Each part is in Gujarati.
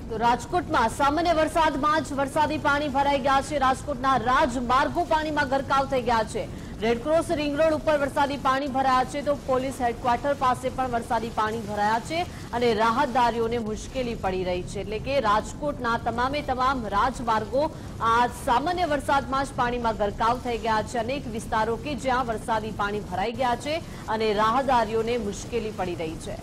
તો રાજકોટમાં સામાન્ય વરસાદમાં જ વરસાદી પાણી ભરાઈ ગયા છે। રાજકોટના રાજમાર્ગો પાણીમાં ગરકાવ થઈ ગયા છે। રેડક્રોસ રિંગ રોડ ઉપર વરસાદી પાણી ભરાયા છે, તો પોલીસ હેડક્વાર્ટર પાસે પણ વરસાદી પાણી ભરાયા છે અને રાહતદારીઓને મુશ્કેલી પડી રહી છે। એટલે કે રાજકોટના તમામ રાજમાર્ગો આ સામાન્ય વરસાદમાં જ પાણીમાં ગરકાવ થઈ ગયા છે। અનેક વિસ્તારો કે જ્યાં વરસાદી પાણી ભરાઈ ગયા છે અને રાહદારીઓને મુશ્કેલી પડી રહી છે।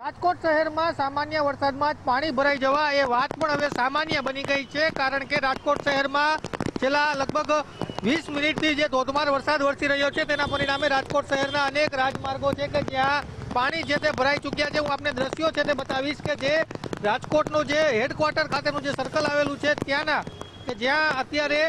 રાજકોટ શહેરમાં સામાન્ય વરસાદમાં જ પાણી ભરાઈ જવા એ વાત પણ હવે સામાન્ય બની ગઈ છે, કારણ કે રાજકોટ શહેરમાં છેલ્લા લગભગ 20 મિનિટથી જે ધોધમાર વરસાદ વરસી રહ્યો છે તેના પરિણામે રાજકોટ શહેરના અનેક રાજમાર્ગો છે કે જ્યાં પાણી છે તે ભરાઈ ચૂક્યા છે। હું આપને દ્રશ્યો છે તે બતાવીશ કે જે રાજકોટનું જે હેડક્વાર્ટર ખાતેનું જે સર્કલ આવેલું છે ત્યાંના કે જ્યાં અત્યારે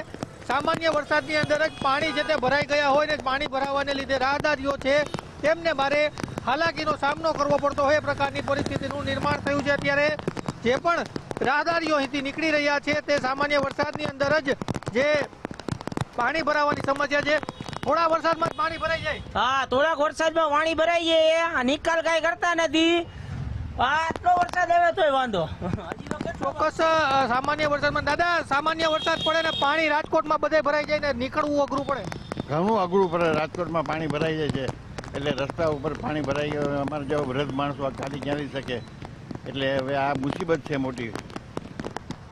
સામાન્ય વરસાદની અંદર જ પાણી છે તે ભરાઈ ગયા હોય ને પાણી ભરાવાને લીધે રાહદારીઓ છે તેમને મારે હાલાકીનો સામનો કરવો પડતો હોય એ પ્રકારની પરિસ્થિતિનું નિર્માણ થયું છે। અત્યારે જે પણ રાહદારીઓ અહીંથી નીકળી રહ્યા છે તે સામાન્ય વરસાદની અંદર જ જે પાણી ભરાવાની સમસ્યા છે, થોડા વરસાદમાં જ પાણી ભરાઈ જાય। હા, થોડાક વરસાદમાં પાણી ભરાઈ જાય, નિકાલ કઈ કરતા નથી। આટલો વરસાદ આવે તોય વાંધો। ચોક્કસ સામાન્ય વરસાદમાં દાદા સામાન્ય વરસાદ પડે ને પાણી રાજકોટમાં બધે ભરાઈ જાય ને નીકળવું અઘરું પડે, ઘણું અઘરું પડે। રાજકોટમાં પાણી ભરાઈ જાય છે એટલે રસ્તા ઉપર પાણી ભરાઈ ગયું, અમારા જેવા વૃદ્ધ માણસો ગાડી ક્યાં શકે, એટલે હવે આ મુસીબત છે મોટી।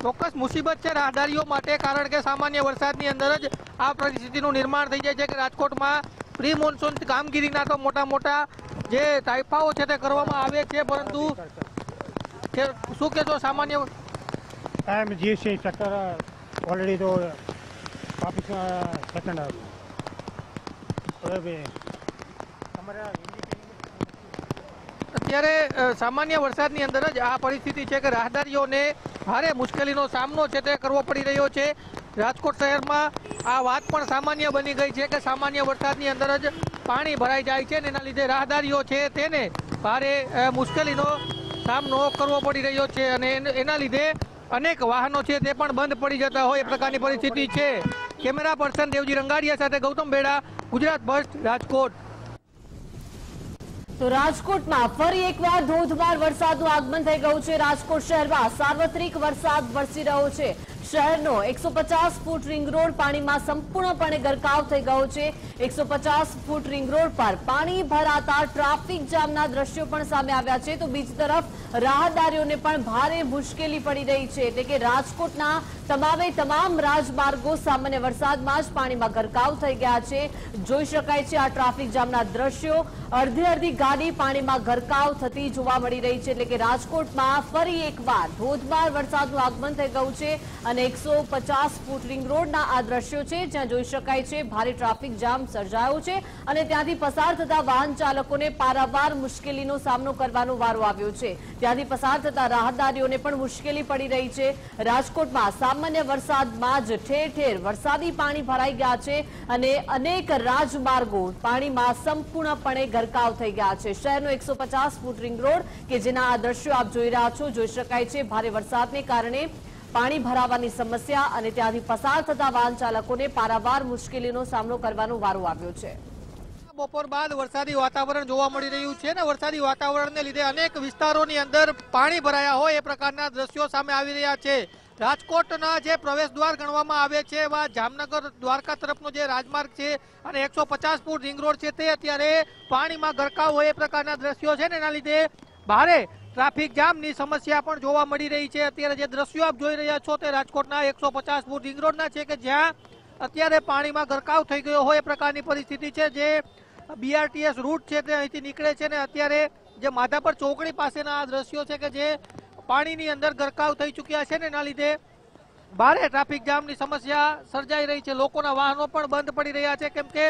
ચોક્કસ મુસીબત છે રાહદારીઓ માટે, કારણ કે સામાન્ય વરસાદની અંદર જ આ પરિસ્થિતિનું નિર્માણ થઈ જાય છે કે રાજકોટમાં પ્રી મોન્સૂન કામગીરીના તો મોટા જે તાઇફાઓ છે તે કરવામાં આવે છે, પરંતુ શું કહેશો સામાન્ય GST સેક્ટર ઓલરેડી તો વાપસ સેકન્ડ અત્યારે સામાન્ય વરસાદની અંદર જ આ પરિસ્થિતિ છે કે રાહદારીઓને ભારે મુશ્કેલીનો સામનો છે તે કરવો પડી રહ્યો છે। રાજકોટ શહેરમાં આ વાત પણ સામાન્ય બની ગઈ છે કે સામાન્ય વરસાદની અંદર જ પાણી ભરાઈ જાય છે અને એના લીધે રાહદારીઓ છે તેને ભારે મુશ્કેલીનો સામનો કરવો પડી રહ્યો છે અને એના લીધે અનેક વાહનો છે તે પણ બંધ પડી જતા હોય એ પ્રકારની પરિસ્થિતિ છે। કેમેરા પર્સન દેવજી રંગાડિયા સાથે ગૌતમ બેડા, ગુજરાત ફર્સ્ટ, રાજકોટ। તો રાજકોટમાં ફરી એકવાર ધોધમાર વરસાદનું આગમન થઈ ગયું છે। રાજકોટ શહેરમાં સાર્વત્રિક વરસાદ વરસી રહ્યો છે। શહેરનો 150 ફૂટ રિંગ રોડ પાણીમાં સંપૂર્ણપણે ગરકાવ થઈ ગયો છે। 150 ફૂટ રિંગ રોડ પર પાણી ભરાતા ટ્રાફિક જામના દ્રશ્યો પણ સામે આવ્યા છે, તો બીજી તરફ રાહદારીઓને પણ ભારે મુશ્કેલી પડી રહી છે। એટલે કે રાજકોટના તમામ રાજમાર્ગો સામાન્ય વરસાદમાં જ પાણીમાં ગરકાવ થઈ ગયા છે। જોઈ શકાય છે આ ટ્રાફિક જામના દ્રશ્યો, અડધી ગાડી પાણીમાં ગરકાવ થતી જોવા મળી રહી છે। એટલે કે રાજકોટમાં ફરી એકવાર ધોધમાર વરસાદનું આગમન થઈ ગયું છે અને 150 ફૂટ રિંગ રોડના આ દ્રશ્યો છે, જ્યાં જોઈ શકાય છે ભારે ટ્રાફિક જામ સર્જાયો છે અને ત્યાંથી પસાર થતા વાહન ચાલકોને પારાવાર મુશ્કેલીનો સામનો કરવાનો વારો આવ્યો છે। ત્યાંથી પસાર થતા રાહદારીઓને પણ મુશ્કેલી પડી રહી છે। રાજકોટમાં સામાન્ય વરસાદમાં જ ઠેર ઠેર વરસાદી પાણી ભરાઈ ગયા છે અને અનેક રાજમાર્ગો પાણીમાં સંપૂર્ણપણે ગરકાવ થઈ ગયા છે। શહેરનો 150 ફૂટ રિંગ રોડ કે જેના આ દ્રશ્યો આપ જોઈ રહ્યા છો, જોઈ શકાય છે ભારે વરસાદને કારણે પાણી ભરાવાની સમસ્યા અને ત્યાંથી પસાર થતા વાહન ચાલકોને પારાવાર મુશ્કેલીનો સામનો કરવાનો વારો આવ્યો છે। બપોર બાદ વરસાદી વાતાવરણ જોવા મળી રહ્યું છે ને વરસાદી વાતાવરણને લીધે અનેક વિસ્તારોની અંદર પાણી ભરાયા હોય એ પ્રકારના દ્રશ્યો સામે આવી રહ્યા છે। રાજકોટના જે પ્રવેશ દ્વાર ગણવામાં આવે છે એવા જામનગર દ્વારકા તરફનો જે રાજમાર્ગ છે અને 150 ફૂટ રિંગ રોડ છે તે અત્યારે પાણીમાં ગરકાવ હોય એ પ્રકારના દ્રશ્યો છે ને એના લીધે ભારે ટ્રાફિક જામની સમસ્યા પણ જોવા મળી રહી છે। અત્યારે જે દ્રશ્યો આપ જોઈ રહ્યા છો તે રાજકોટના 150 ફૂટ રિંગ રોડના છે કે જ્યાં અત્યારે પાણીમાં ગરકાવ થઈ ગયો હોય એ પ્રકારની પરિસ્થિતિ છે। જે BRTS રૂટ છે તે અહીંથી નીકળે છે ને અત્યારે જે માધાપર ચોકડી પાસેના આ દ્રશ્યો છે કે જે પાણીની અંદર ગરકાવ થઈ ચૂક્યા છે ને એના લીધે ભારે ટ્રાફિક જામની સમસ્યા સર્જાઈ રહી છે। લોકોના વાહનો પણ બંધ પડી રહ્યા છે, કેમ કે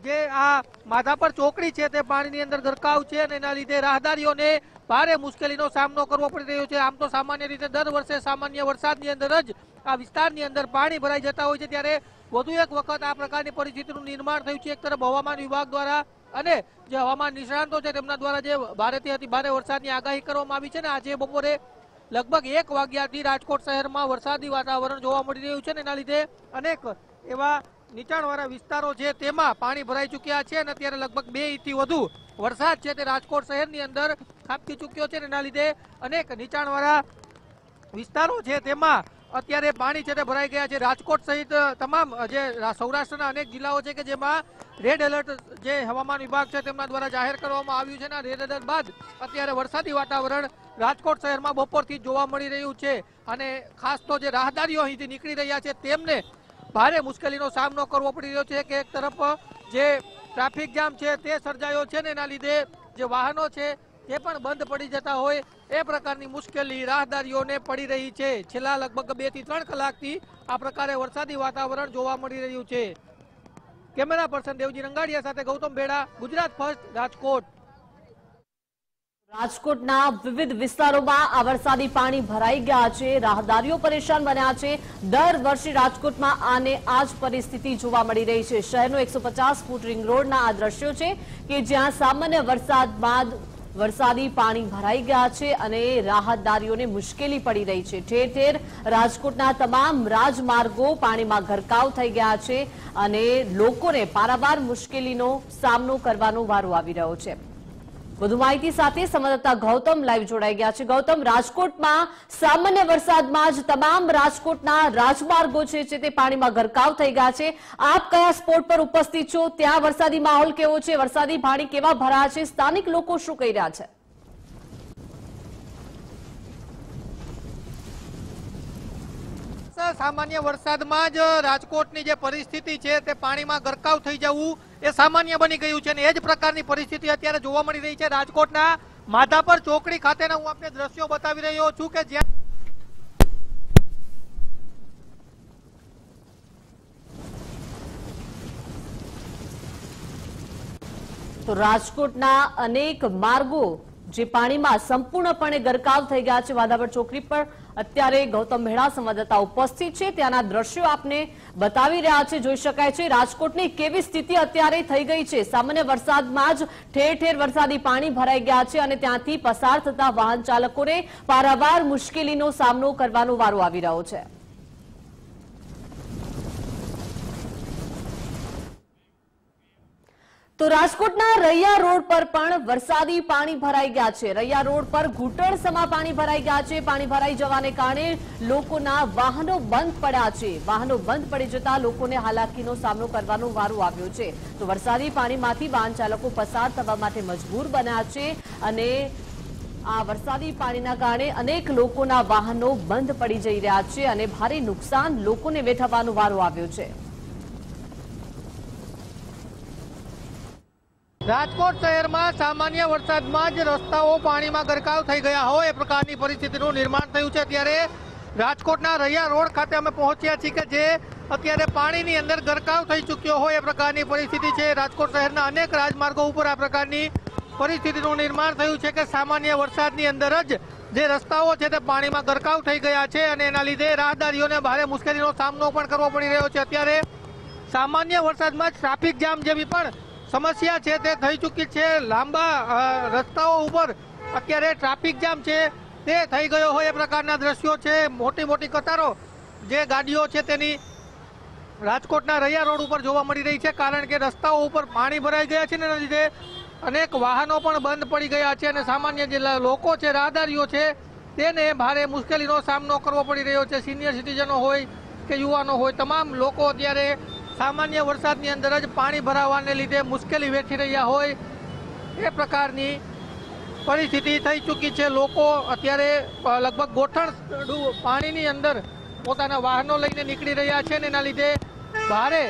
જે આ માધાપર ચોકડી છે તે પાણીની અંદર ગરકાવ છે અને એના લીધે રાહદારીઓને ભારે મુશ્કેલીનો સામનો કરવો પડી રહ્યો છે। આમ તો સામાન્ય રીતે દર વર્ષે સામાન્ય વરસાદની અંદર જ આ વિસ્તારની અંદર પાણી ભરાઈ જતા હોય છે, ત્યારે વધુ એક વખત આ પ્રકારની પરિસ્થિતિનું નિર્માણ થયું છે। એક તરફ હવામાન વિભાગ દ્વારા અને જે હવામાન નિષ્ણાંતો છે તેમના દ્વારા જે ભારેથી અતિ ભારે વરસાદની આગાહી કરવામાં આવી છે ને આજે બપોરે લગભગ 1 વાગ્યાથી રાજકોટ શહેરમાં વરસાદી વાતાવરણ જોવા મળી રહ્યું છે ને એના લીધે અનેક એવા નીચાણવાળા વિસ્તારો છે તેમાં પાણી ભરાઈ ચૂક્યા છે અને અત્યારે લગભગ 2 ઇંચથી વધુ વરસાદ છે તે રાજકોટ શહેરની અંદર ખાબકી ચૂક્યો છે. એના લીધે અનેક નીચાણવાળા વિસ્તારો છે તેમાં અત્યારે પાણી છે તે ભરાઈ ગયા છે. રાજકોટ સહિત તમામ જે સૌરાષ્ટ્રના અનેક જિલ્લાઓ છે કે જેમાં રેડ એલર્ટ જે હવામાન વિભાગ છે તેમના દ્વારા જાહેર કરવામાં આવ્યું છે. અને રેડ એલર્ટ બાદ અત્યારે વરસાદી વાતાવરણ રાજકોટ શહેરમાં બપોરથી જોવા મળી રહ્યું છે અને ખાસ તો જે રાહદારીઓ અહીંથી નીકળી રહ્યા છે તેમને ભારે મુશ્કેલીનો સામનો કરવો પડી રહ્યો છે કે એક તરફ જે ટ્રાફિક જામ છે તે સર્જાયો છે ને એના લીધે જે વાહનો છે તે પણ બંધ પડી જતા હોય એ પ્રકારની મુશ્કેલી રાહદારીઓને પડી રહી છે. છેલ્લા લગભગ 2 થી 3 કલાકથી આ પ્રકારે વરસાદી વાતાવરણ જોવા મળી રહ્યું છે. કેમેરા પર્સન દેવજી રંગાડિયા સાથે ગૌતમ ભેડા, ગુજરાત ફર્સ્ટ, રાજકોટ. રાજકોટના વિવિધ વિસ્તારોમાં આ વરસાદી પાણી ભરાઈ ગયા છે. રાહદારીઓ પરેશાન બન્યા છે. દર વર્ષે રાજકોટમાં આ જ પરિસ્થિતિ જોવા મળી રહી છે. શહેરનો 150 ફૂટ રિંગ રોડના આ દ્રશ્યો છે કે જ્યાં સામાન્ય વરસાદ બાદ વરસાદી પાણી ભરાઈ ગયા છે અને રાહતદારીઓને મુશ્કેલી પડી રહી છે. ઠેર ઠેર રાજકોટના તમામ રાજમાર્ગો પાણીમાં ગરકાવ થઈ ગયા છે અને લોકોને પારાવાર મુશ્કેલીનો સામનો કરવાનો વારો આવી રહ્યો છે. વધુ માહિતી સાથે સંવાદદાતા ગૌતમ લાઈવ જોડાઈ ગયા છે. ગૌતમ, રાજકોટમાં સામાન્ય વરસાદમાં જ તમામ રાજકોટના રાજમાર્ગો છે તે પાણીમાં ગરકાવ થઈ ગયા છે. આપ કયા સ્પોટ પર ઉપસ્થિત છો? ત્યાં વરસાદી માહોલ કેવો છે? વરસાદી પાણી કેવા ભરાયા છે? સ્થાનિક લોકો શું કહી રહ્યા છે? સામાન્ય વરસાદમાં જ રાજકોટની જે પરિસ્થિતિ છે તે પાણીમાં ગરકાવ થઈ જવું એ સામાન્ય બની ગયું છે અને એ જ પ્રકારની પરિસ્થિતિ અત્યારે જોવા મળી રહી છે. રાજકોટના માધાપર ચોકડી ખાતેના હું આપને દ્રશ્યો બતાવી રહ્યો છું કે જ્યાં તો રાજકોટના અનેક માર્ગો જે પાણીમાં સંપૂર્ણપણે ગરકાવ થઈ ગયા છે. માધાપર ચોકડી પર અત્યારે ગૌતમ ભેડા સંવાદદાતા ઉપસ્થિત છે. ત્યાંના દ્રશ્યો આપને બતાવી રહ્યા છે. જોઈ શકાય છે રાજકોટની કેવી સ્થિતિ અત્યારે થઈ ગઈ છે. સામાન્ય વરસાદમાં જ ઠેર ઠેર વરસાદી પાણી ભરાઈ ગયા છે અને ત્યાંથી પસાર થતા વાહન ચાલકોને પારાવાર મુશ્કેલીનો સામનો કરવાનો વારો આવી રહ્યો છે. તો રાજકોટના રૈયા રોડ પર પણ વરસાદી પાણી ભરાઈ ગયા છે. રૈયા રોડ પર ઘૂંટણસમા પાણી ભરાઈ ગયા છે. પાણી ભરાઈ જવાને કારણે લોકોના વાહનો બંધ પડ્યા છે. વાહનો બંધ પડી જતા લોકોને હાલાકીનો સામનો કરવાનો વારો આવ્યો છે. તો વરસાદી પાણીમાંથી વાહન ચાલકો પસાર થવા માટે મજબૂર બન્યા છે અને આ વરસાદી પાણીના કારણે અનેક લોકોના વાહનો બંધ પડી જઈ રહ્યા છે અને ભારે નુકસાન લોકોને વેઠવાનો વારો આવ્યો છે. રાજકોટ શહેરમાં સામાન્ય વરસાદમાં જ રસ્તાઓ પાણીમાં ગરકાવ થઈ ગયા હોય એ પ્રકારની પરિસ્થિતિનું નિર્માણ થયું છે. ત્યારે રાજકોટના રૈયા રોડ ખાતે અમે પહોંચ્યા છીએ કે જે અત્યારે પાણીની અંદર ગરકાવ થઈ ચૂક્યો હોય એ પ્રકારની પરિસ્થિતિ છે. રાજકોટ શહેરના અનેક રાજમાર્ગો ઉપર આ પ્રકારની પરિસ્થિતિનું નિર્માણ થયું છે કે સામાન્ય વરસાદની અંદર જ જે રસ્તાઓ છે તે પાણીમાં ગરકાવ થઈ ગયા છે અને એના લીધે રાહદારીઓને ભારે મુશ્કેલીનો સામનો પણ કરવો પડી રહ્યો છે. અત્યારે સામાન્ય વરસાદમાં જ ટ્રાફિક જામ જેવી પણ સમસ્યા છે તે થઈ ચૂકી છે. લાંબા રસ્તાઓ ઉપર અત્યારે ટ્રાફિક જામ છે તે થઈ ગયો હોય એ પ્રકારના દ્રશ્યો છે. મોટી મોટી કતારો જે ગાડીઓ છે તેની રાજકોટના રૈયા રોડ ઉપર જોવા મળી રહી છે કારણ કે રસ્તાઓ ઉપર પાણી ભરાઈ ગયા છે ને એના લીધે અનેક વાહનો પણ બંધ પડી ગયા છે અને સામાન્ય જે લોકો છે રાહદારીઓ છે તેને ભારે મુશ્કેલીનો સામનો કરવો પડી રહ્યો છે. સિનિયર સિટીઝનો હોય કે યુવાનો હોય તમામ લોકો અત્યારે સામાન્ય વરસાદની અંદર જ પાણી ભરાવાને લીધે મુશ્કેલી વેઠી રહ્યા હોય એ પ્રકારની પરિસ્થિતિ થઈ ચૂકી છે. લોકો અત્યારે લગભગ ગોઠણ પાણીની અંદર પોતાના વાહનો લઈને નીકળી રહ્યા છે ને એના લીધે ભારે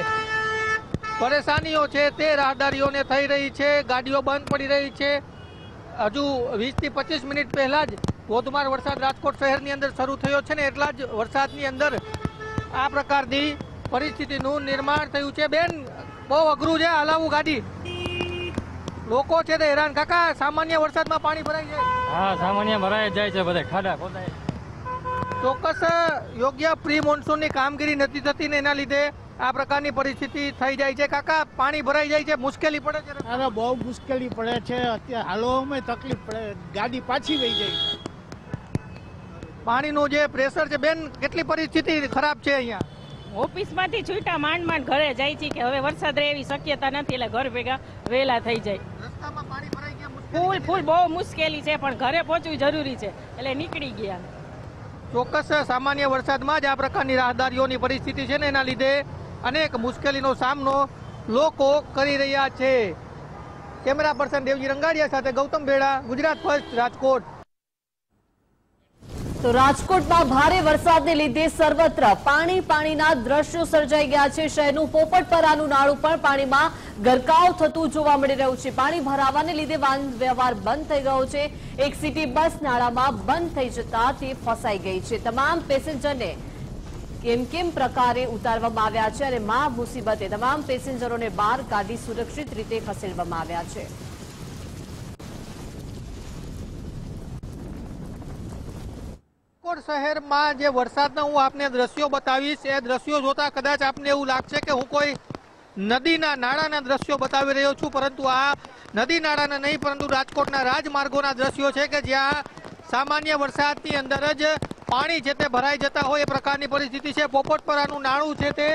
પરેશાનીઓ છે તે રાહદારીઓને થઈ રહી છે. ગાડીઓ બંધ પડી રહી છે. હજુ 20 થી 25 મિનિટ પહેલા જ ધોધમાર વરસાદ રાજકોટ શહેરની અંદર શરૂ થયો છે ને એટલા જ વરસાદની અંદર આ પ્રકારની પરિસ્થિતિનું નિર્માણ થયું છે. બેન, બહુ અઘરું છે હલાવવું ગાડી. લોકો છે તે હેરાન. કાકા, સામાન્ય વરસાદમાં પાણી ભરાય છે? હા, સામાન્ય ભરાય જાય છે. બધા ખાડા ખોદાય. ચોક્કસ યોગ્ય પ્રી મોન્સૂનની કામગીરી નથી થતી ને એના લીધે આ પ્રકારની પરિસ્થિતિ થઈ જાય છે. કાકા, પાણી ભરાઈ જાય છે, મુશ્કેલી પડે છે? અરે બહુ મુશ્કેલી પડે છે. અત્યારે હાલવામાં તકલીફ પડે, ગાડી પાછી વહી જાય. પાણીનું જે પ્રેશર છે. બેન, કેટલી પરિસ્થિતિ ખરાબ છે અહીંયા? ઓફિસમાંથી છૂટા માંડ ઘરે જાય છે કે હવે વરસાદ રહે એવી શક્યતા નથી, એટલે ઘર ભેગા વહેલા થઈ જાય. રસ્તામાં પાણી ભરાઈ ગયા, ફૂલ બહુ મુશ્કેલી છે, પણ ઘરે પહોંચવું જરૂરી છે એટલે નીકળી ગયા. ચોક્કસ સામાન્ય વરસાદમાં જ આ પ્રકારની રાહદારીઓની પરિસ્થિતિ છે ને એના લીધે અનેક મુશ્કેલીનો સામનો લોકો કરી રહ્યા છે. કેમેરા પર્સન દેવજી રંગાડિયા સાથે ગૌતમ બેડા, ગુજરાત ફર્સ્ટ, રાજકોટ. તો રાજકોટમાં ભારે વરસાદને લીધે સર્વત્ર પાણીના દ્રશ્યો સર્જાઈ ગયા છે. શહેરનું પોપટપરાનું નાળું પણ પાણીમાં ગરકાવ થતું જોવા મળી રહ્યું છે. પાણી ભરાવાને લીધે વાહન વ્યવહાર બંધ થઈ ગયો છે. એક સિટી બસ નાળામાં બંધ થઈ જતા તે ફસાઈ ગઈ છે. તમામ પેસેન્જરને કેમ પ્રકારે ઉતારવામાં આવ્યા છે અને મા મુસીબતે તમામ પેસેન્જરોને બહાર કાઢી સુરક્ષિત રીતે ખસેડવામાં આવ્યા છે. રાજકોટ શહેરમાં જે વરસાદના હું આપને દ્રશ્યો બતાવીશ, એ દ્રશ્યો જોતા કદાચ આપને એવું લાગશે કે હું કોઈ નદીના નાળાના દ્રશ્યો બતાવી રહ્યો છું, પરંતુ આ નદી નાળાના નહીં પરંતુ રાજકોટના રાજમાર્ગોના દ્રશ્યો છે કે જ્યાં સામાન્ય વરસાદની અંદર જ પાણી છે તે ભરાઈ જતા હોય એ પ્રકારની પરિસ્થિતિ છે. પોપટપરાનું નાળું છે તે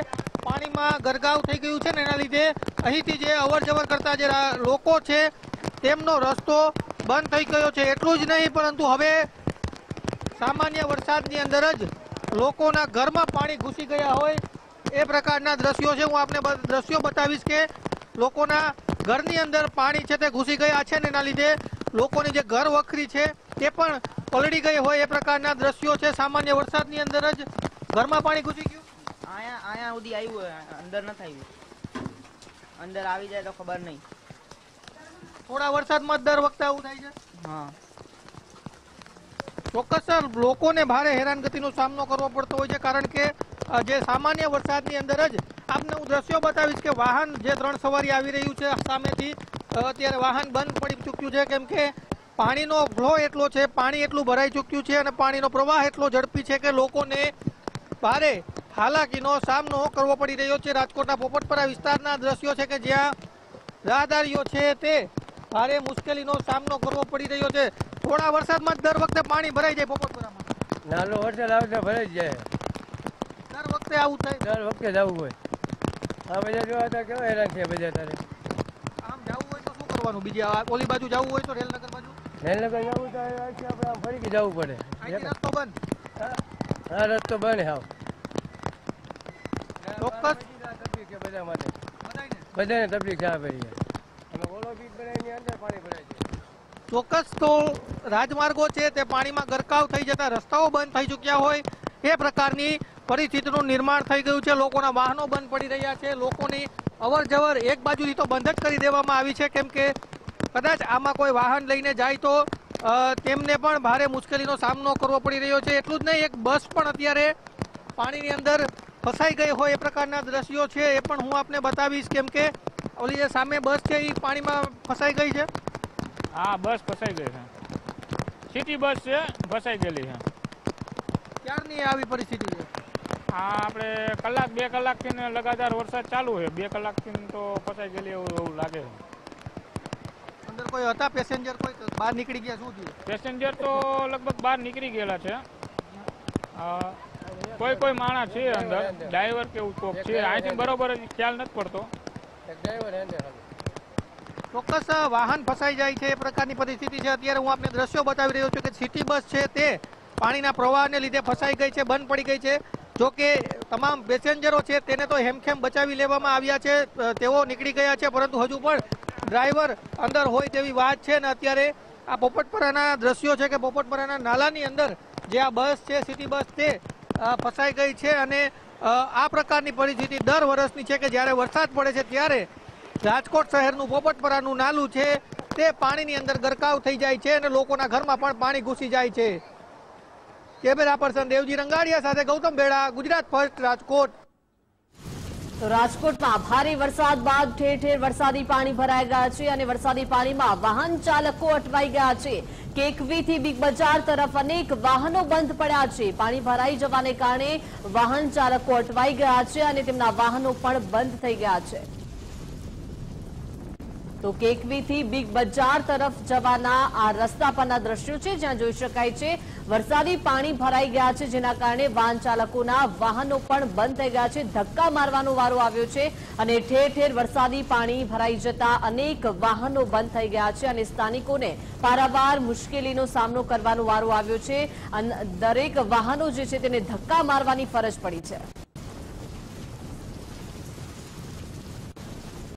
પાણીમાં ગરકાવ થઈ ગયું છે ને એના લીધે અહીંથી જે અવર જવર કરતા જે લોકો છે તેમનો રસ્તો બંધ થઈ ગયો છે. એટલું જ નહીં પરંતુ હવે સામાન્ય વરસાદની અંદર જ લોકોના ઘરમાં પાણી ઘૂસી ગયા હોય એ પ્રકારના દ્રશ્યો છે. હું આપને દ્રશ્યો બતાવીશ કે લોકોના ઘરની અંદર પાણી છે તે ઘૂસી ગયા છે ને એના લીધે લોકોની જે ઘર વખરી છે તે પણ પલળી ગઈ હોય એ પ્રકારના દ્રશ્યો છે. સામાન્ય વરસાદની અંદર જ ઘરમાં પાણી ઘૂસી ગયું. અહીંયા સુધી આવ્યું, અંદર નથી આવ્યું. અંદર આવી જાય તો ખબર નહીં. થોડા વરસાદમાં દર વખતે આવું થાય છે. હા, ચોક્કસ લોકોને ભારે હેરાનગતિનો સામનો કરવો પડતો હોય છે, કારણ કે જે સામાન્ય વરસાદની અંદર જ આપને હું દ્રશ્યો બતાવીશ કે વાહન જે 3 સવારી આવી રહ્યું છે સામેથી, અત્યારે વાહન બંધ પડી ચૂક્યું છે કેમ કે પાણીનો ફ્લો એટલો છે, પાણી એટલું ભરાઈ ચૂક્યું છે અને પાણીનો પ્રવાહ એટલો ઝડપી છે કે લોકોને ભારે હાલાકીનો સામનો કરવો પડી રહ્યો છે. રાજકોટના પોપટપરા વિસ્તારના દ્રશ્યો છે કે જ્યાં રાહદારીઓ છે તે ભારે મુશ્કેલીનો સામનો કરવો પડી રહ્યો છે. થોડા વરસાદમાં દર વખતે પાણી ભરાઈ જાય પોપટપરામાં. નાનો વરસાદ આવે તો ભરાઈ જ જાય. દર વખતે આવું થાય. દર વખતે જવું હોય. આ બધા જોવા તો કેવા હેરાન છે બધા તારે. આમ જવું હોય તો શું કરવાનું? બીજી ઓલી બાજુ જવું હોય તો રેલનગર બાજુ? રેલનગર જવું તો આપણે આમ ફરીથી જવું પડે. અહીંથી રસ્તો બંધ. હા, રસ્તો બંધ હાવ. ચોક્કસ તકલીફ છે બધા માટે. બધાને તકલીફ છે આ પડી. અને ઓલો બીજ બનાવીની અંદર પાણી ભરાય છે. ચોક્કસ તો રાજમાર્ગો છે તે પાણીમાં ગરકાવ થઈ જતા રસ્તાઓ બંધ થઈ ચૂક્યા હોય એ પ્રકારની પરિસ્થિતિનું નિર્માણ થઈ ગયું છે. લોકોના વાહનો બંધ પડી રહ્યા છે. લોકોની અવર જવર એક બાજુથી તો બંધ જ કરી દેવામાં આવી છે કેમ કે કદાચ આમાં કોઈ વાહન લઈને જાય તો તેમને પણ ભારે મુશ્કેલીનો સામનો કરવો પડી રહ્યો છે. એટલું જ નહીં, એક બસ પણ અત્યારે પાણીની અંદર ફસાઈ ગઈ હોય એ પ્રકારના દ્રશ્યો છે એ પણ હું આપને બતાવીશ કેમ કે ઓલી જે સામે બસ છે એ પાણીમાં ફસાઈ ગઈ છે. હા, બસ ફસાઈ ગઈ છે. સિટી બસ છે, ફસાઈ ગયેલી છે. ક્યારની આવી પરિસ્થિતિ છે? આ આપણે કલાક 2 કલાકથી લગાતાર વરસાદ ચાલુ છે. 2 કલાકથી તો ફસાઈ ગયેલી એવું લાગે છે. અંદર કોઈ હતા પેસેન્જર? કોઈ બહાર નીકળી ગયા? શું થયું? પેસેન્જર તો લગભગ બહાર નીકળી ગયેલા છે. કોઈ માણસ છે અંદર, ડ્રાઈવર કે એવું કોક છે. અહીંથી બરોબર ખ્યાલ નથી પડતો. ચોક્કસ વાહન ફસાઈ જાય છે એ પ્રકારની પરિસ્થિતિ છે. અત્યારે હું આપને દ્રશ્યો બતાવી રહ્યો છું કે સિટી બસ છે તે પાણીના પ્રવાહને લીધે ફસાઈ ગઈ છે, બંધ પડી ગઈ છે. જો કે તમામ પેસેન્જરો છે તેને તો હેમખેમ બચાવી લેવામાં આવ્યા છે, તેઓ નીકળી ગયા છે, પરંતુ હજુ પણ ડ્રાઈવર અંદર હોય તેવી વાત છે. ને અત્યારે આ પોપટપરાના દ્રશ્યો છે કે પોપટપરાના નાલાની અંદર જે આ બસ છે સિટી બસ તે ફસાઈ ગઈ છે અને આ પ્રકારની પરિસ્થિતિ દર વર્ષની છે કે જ્યારે વરસાદ પડે છે ત્યારે રાજકોટ શહેરનું પોપટપરાનું નાલું છે તે પાણીની અંદર ગરકાવ થઈ જાય છે અને લોકોના ઘરમાં પણ પાણી ઘૂસી જાય છે. કેમેરા પર્સન દેવજી રંગાડિયા સાથે ગૌતમ બેડા, ગુજરાત ફર્સ્ટ, રાજકોટ. તો રાજકોટમાં ભારે વરસાદ બાદ ઠેર ઠેર વરસાદી પાણી ભરાઈ ગયા છે અને વરસાદી પાણીમાં વાહન ચાલકો અટવાઈ ગયા છે. કેકવીથી બિગ બજાર તરફ અનેક વાહનો બંધ પડ્યા છે. પાણી ભરાઈ જવાને કારણે વાહન ચાલકો અટવાઈ ગયા છે અને તેમના વાહનો પણ બંધ થઈ ગયા છે. તો કેકવીથી બિગ બજાર તરફ જવાના આ રસ્તા પરના દ્રશ્યો છે, જ્યાં જોઈ શકાય છે વરસાદી પાણી ભરાઈ ગયા છે, જેના કારણે વાહન ચાલકોના વાહનો પણ બંધ થઈ ગયા છે. ધક્કા મારવાનો વારો આવ્યો છે અને ઠેર ઠેર વરસાદી પાણી ભરાઈ જતા અનેક વાહનો બંધ થઈ ગયા છે અને સ્થાનિકોને પારાવાર મુશ્કેલીનો સામનો કરવાનો વારો આવ્યો છે. દરેક વાહનો જે છે તેને ધક્કા મારવાની ફરજ પડી છે.